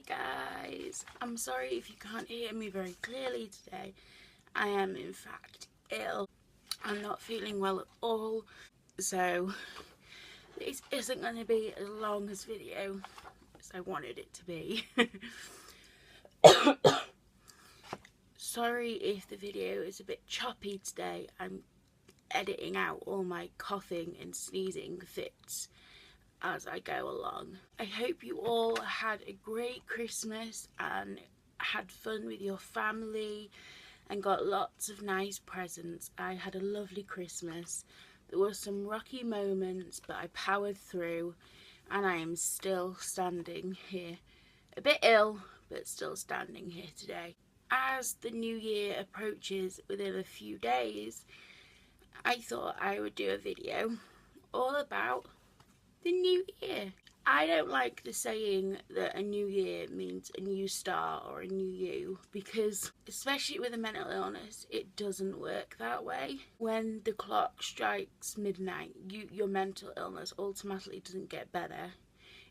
Hi guys, I'm sorry if you can't hear me very clearly today. I am in fact ill. I'm not feeling well at all, so this isn't going to be as long as video as I wanted it to be. Sorry if the video is a bit choppy today. I'm editing out all my coughing and sneezing fits as I go along. I hope you all had a great Christmas and had fun with your family and got lots of nice presents. I had a lovely Christmas. There were some rocky moments, but I powered through and I am still standing here. A bit ill, but still standing here today. As the new year approaches within a few days, I thought I would do a video all about the new year. I don't like the saying that a new year means a new start or a new you, because especially with a mental illness, it doesn't work that way. When the clock strikes midnight, your mental illness automatically doesn't get better.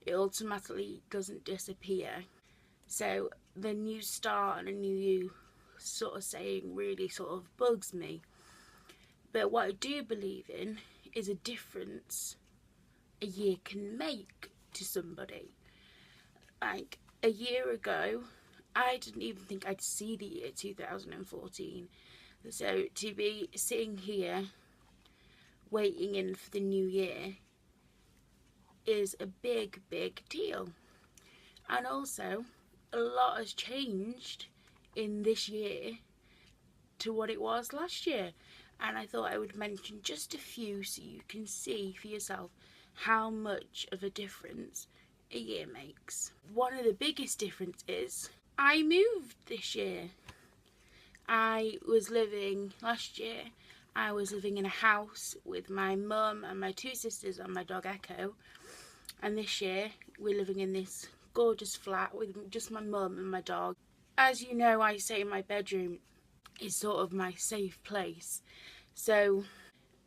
It automatically doesn't disappear. So the new start and a new you sort of saying really sort of bugs me. But what I do believe in is a difference a year can make to somebody. Like a year ago, I didn't even think I'd see the year 2014. So to be sitting here waiting in for the new year is a big deal. And also a lot has changed in this year to what it was last year, and I thought I would mention just a few so you can see for yourself how much of a difference a year makes. One of the biggest differences is I moved this year. Last year I was living in a house with my mum and my two sisters and my dog Echo, and this year we're living in this gorgeous flat with just my mum and my dog. As you know, I say my bedroom is sort of my safe place. So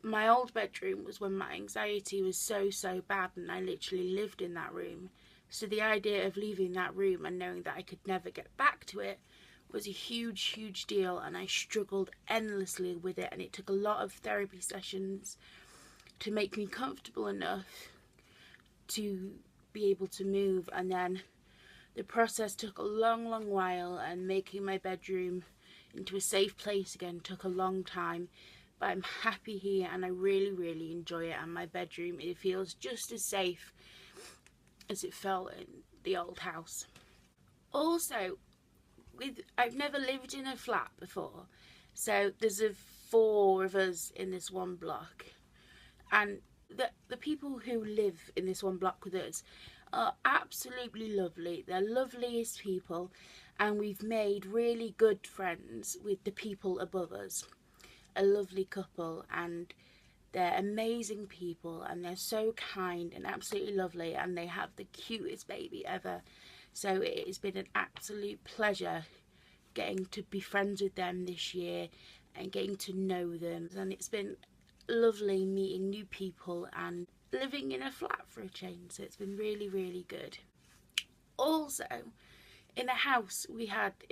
my old bedroom was when my anxiety was so bad and I literally lived in that room. So the idea of leaving that room and knowing that I could never get back to it was a huge deal, and I struggled endlessly with it, and it took a lot of therapy sessions to make me comfortable enough to be able to move. And then the process took a long while, and making my bedroom into a safe place again took a long time. But I'm happy here and I really enjoy it, and my bedroom, it feels just as safe as it felt in the old house. Also, I've never lived in a flat before, so there's 4 of us in this one block, and the people who live in this one block with us are absolutely lovely. They're loveliest people, and we've made really good friends with the people above us. A lovely couple, and they're amazing people, and they're so kind and absolutely lovely, and they have the cutest baby ever. So it has been an absolute pleasure getting to be friends with them this year and getting to know them, and it's been lovely meeting new people and living in a flat for a change. So it's been really good. Also, in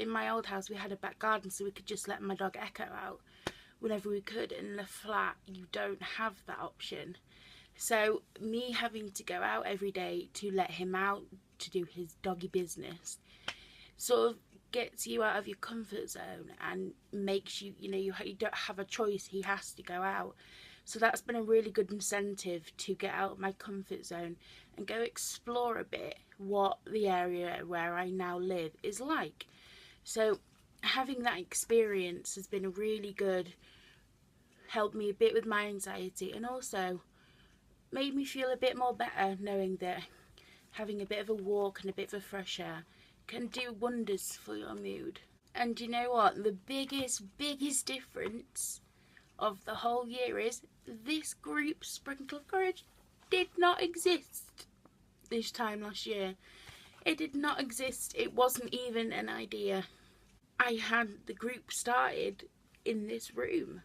my old house we had a back garden, so we could just let my dog Echo out whenever we could. In the flat you don't have that option, so me having to go out every day to let him out to do his doggy business sort of gets you out of your comfort zone and makes you, you don't have a choice, he has to go out. So that's been a really good incentive to get out of my comfort zone and go explore a bit what the area where I now live is like. So having that experience has been a really good, helped me a bit with my anxiety, and also made me feel a bit more better knowing that having a bit of a walk and a bit of a fresh air can do wonders for your mood. And you know what? The biggest difference of the whole year is this group, Sprinkle of Courage, did not exist this time last year. It did not exist. It wasn't even an idea. I had the group started in this room,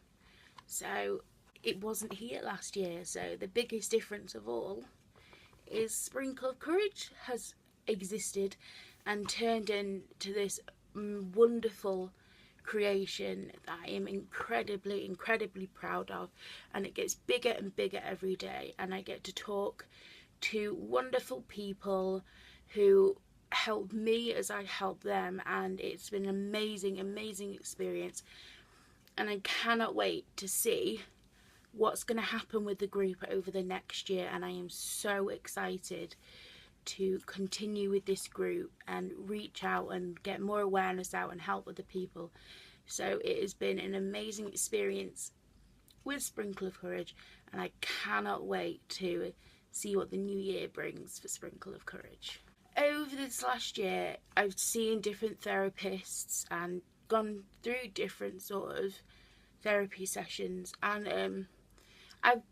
so it wasn't here last year. So the biggest difference of all is Sprinkle of Courage has existed and turned into this wonderful creation that I am incredibly proud of, and it gets bigger and bigger every day, and I get to talk to wonderful people who help me as I help them, and it's been an amazing experience, and I cannot wait to see what's going to happen with the group over the next year. And I am so excited to continue with this group and reach out and get more awareness out and help other people. So it has been an amazing experience with Sprinkle of Courage, and I cannot wait to see what the new year brings for Sprinkle of Courage. Over this last year, I've seen different therapists and gone through different sort of therapy sessions, and I've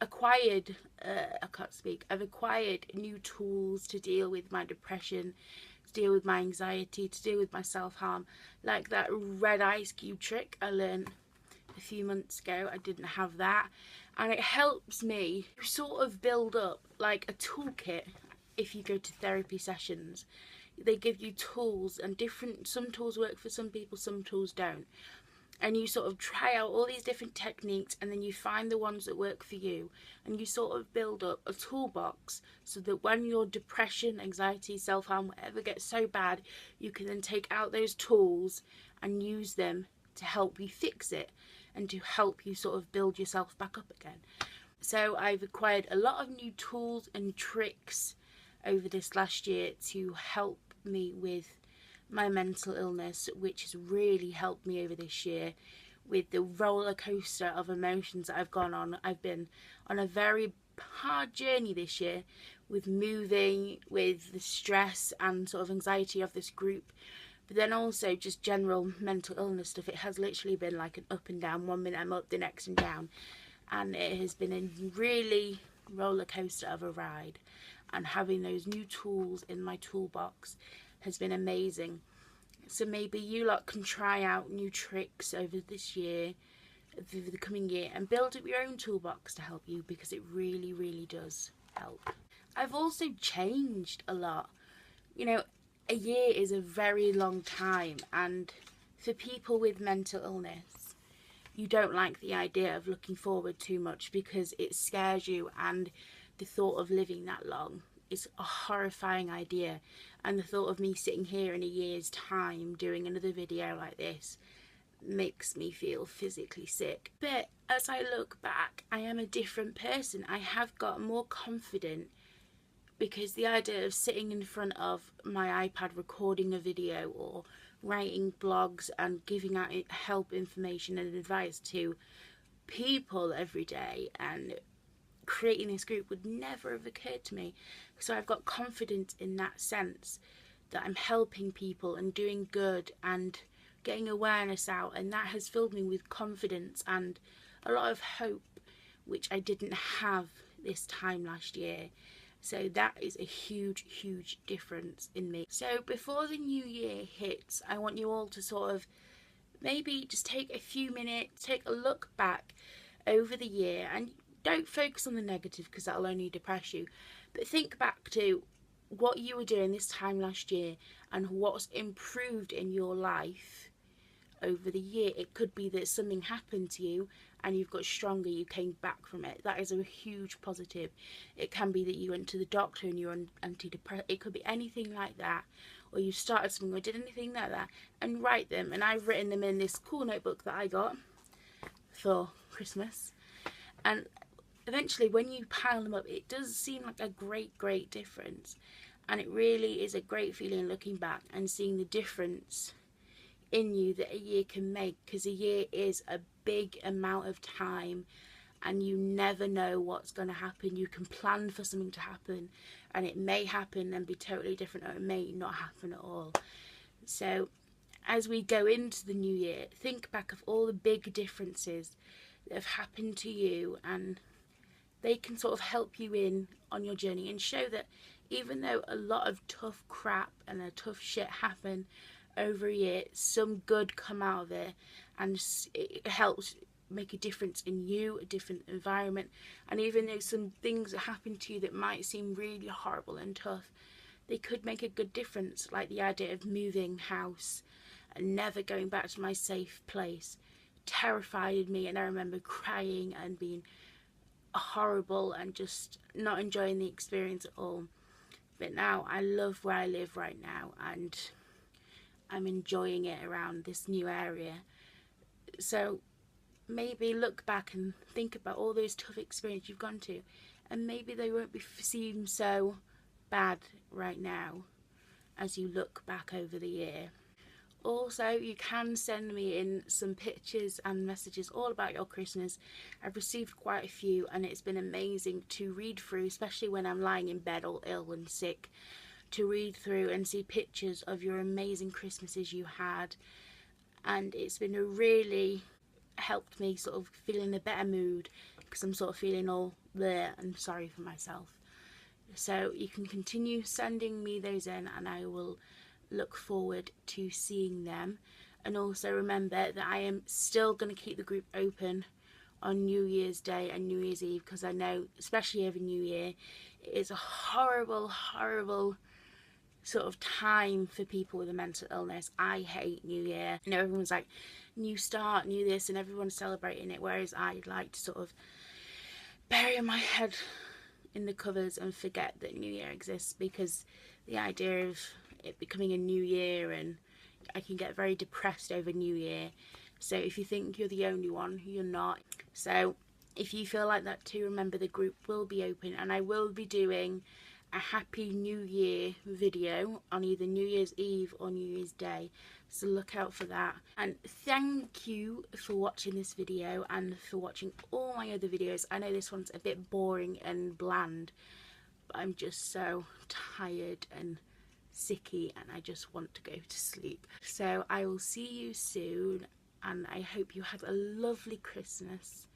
acquired, I've acquired new tools to deal with my depression, to deal with my anxiety, to deal with my self-harm, like that red ice cube trick I learned a few months ago. I didn't have that, and it helps me sort of build up like a toolkit. If you go to therapy sessions, they give you tools, and some tools work for some people, some tools don't. And you sort of try out all these different techniques, and then you find the ones that work for you, and you sort of build up a toolbox so that when your depression, anxiety, self-harm, whatever gets so bad, you can then take out those tools and use them to help you fix it and to help you sort of build yourself back up again. So I've acquired a lot of new tools and tricks over this last year to help me with my mental illness, which has really helped me over this year with the roller coaster of emotions that I've gone on. I've been on a very hard journey this year with moving, with the stress and sort of anxiety of this group, but then also just general mental illness stuff. It has literally been like an up and down. 1 minute I'm up, the next I'm down, and it has been a really roller coaster of a ride, and having those new tools in my toolbox has been amazing. So maybe you lot can try out new tricks over this year, over the coming year, and build up your own toolbox to help you, because it really does help. I've also changed a lot. You know, a year is a very long time, and for people with mental illness, you don't like the idea of looking forward too much because it scares you, and the thought of living that long is a horrifying idea. And the thought of me sitting here in a year's time doing another video like this makes me feel physically sick. But as I look back, I am a different person. I have got more confident, because the idea of sitting in front of my iPad recording a video or writing blogs and giving out help, information and advice to people every day and creating this group would never have occurred to me. So I've got confidence in that sense, that I'm helping people and doing good and getting awareness out, and that has filled me with confidence and a lot of hope, which I didn't have this time last year. So that is a huge difference in me. So before the new year hits, I want you all to sort of maybe just take a few minutes, take a look back over the year, and don't focus on the negative because that'll only depress you, but think back to what you were doing this time last year and what's improved in your life over the year. It could be that something happened to you and you've got stronger, you came back from it. That is a huge positive. It can be that you went to the doctor and you're on antidepressant. It could be anything like that, or you started something or did anything like that, and write them. And I've written them in this cool notebook that I got for Christmas, and eventually when you pile them up, it does seem like a great difference, and it really is a great feeling looking back and seeing the difference in you that a year can make, because a year is a big amount of time and you never know what's going to happen. You can plan for something to happen and it may happen and be totally different, or it may not happen at all. So as we go into the new year, think back of all the big differences that have happened to you, and they can sort of help you in on your journey and show that even though a lot of tough crap and a tough shit happen over a year, some good come out of it, and it helps make a difference in you, a different environment. And even though some things that happen to you that might seem really horrible and tough, they could make a good difference, like the idea of moving house and never going back to my safe place terrified me, and I remember crying and being horrible and just not enjoying the experience at all. But now I love where I live right now, and I'm enjoying it around this new area. So maybe look back and think about all those tough experiences you've gone to, and maybe they won't seem so bad right now as you look back over the year. Also, you can send me in some pictures and messages all about your Christmas. I've received quite a few, and it's been amazing to read through, especially when I'm lying in bed all ill and sick, to read through and see pictures of your amazing Christmases you had. And it's been a really helped me sort of feel in a better mood, because I'm sort of feeling all there and sorry for myself. So you can continue sending me those in, and I will look forward to seeing them. And also remember that I am still going to keep the group open on New Year's Day and New Year's Eve, because I know, especially over New Year, it is a horrible sort of time for people with a mental illness. I hate New Year. You know, everyone's like, new start, new this, and everyone's celebrating it, whereas I like to sort of bury my head in the covers and forget that New Year exists, because the idea of it becoming a new year, and I can get very depressed over New Year. So if you think you're the only one, you're not. So if you feel like that too, remember the group will be open, and I will be doing a Happy New Year video on either New Year's Eve or New Year's Day, so look out for that. And thank you for watching this video and for watching all my other videos. I know this one's a bit boring and bland, but I'm just so tired and sicky and I just want to go to sleep. So I will see you soon, and I hope you have a lovely Christmas,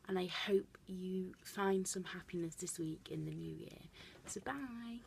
and I hope you find some happiness this week in the new year. So bye.